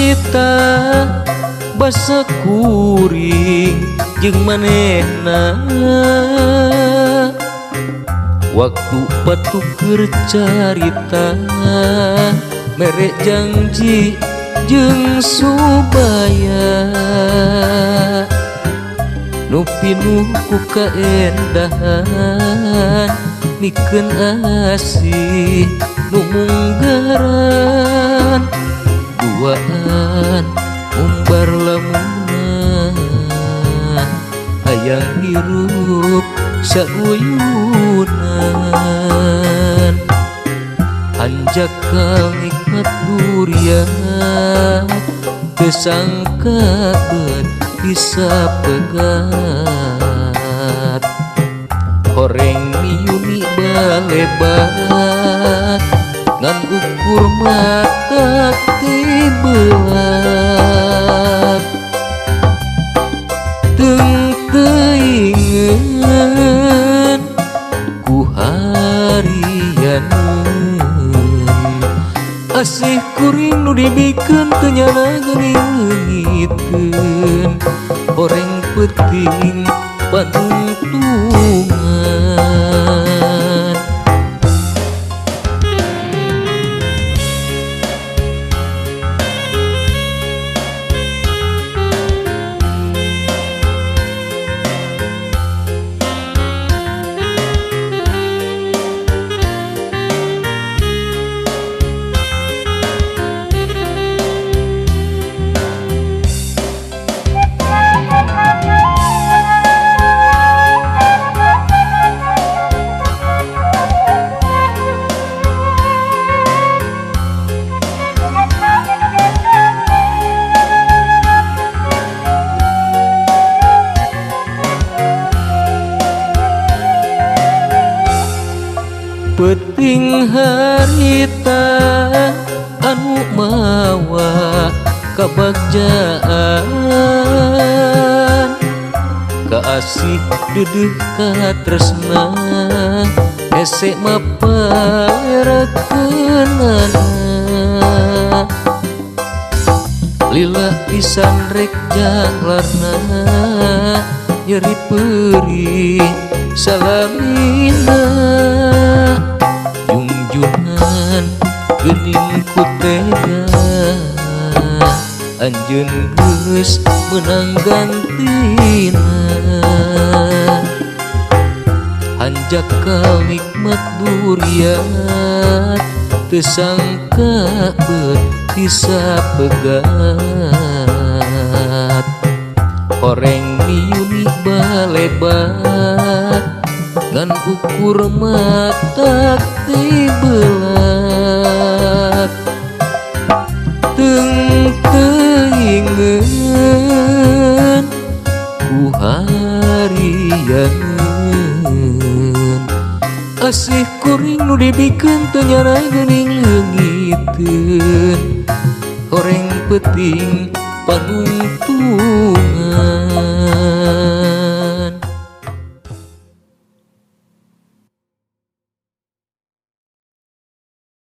harita basa kuring jeung manehna waktu patuker carita mere janji jeung subaya nu pinuh ku kaendahan mikeun asih nu munggaran duaan umbar lamunan hayang hirup sauyunan anjak ka nikmat durian teu sangka beut bisa pegat horeng miuni balebat ngan ukur mata tibelat teu teuingeun ku harianeun asih kuring nu dibikeun teu nyana ngeulingitkeun horeng peuting panuntungan peuting harita anu mawa kabagjaan kaasih dedeuh katresna hese mapalerekeunana lila pisan rek janglarna nyeri perih salamina junjungan geuning ku tega anjeun geus meunang gantina hanjak ka nikmat durian teu sangka beut bisa pegat horeng miuni balebat ngan ukur mata tibelat teu teuingeun ku harianeun asih kuring nu dibikeun teu nyana geuning leungiteun horeng peuting panuntungan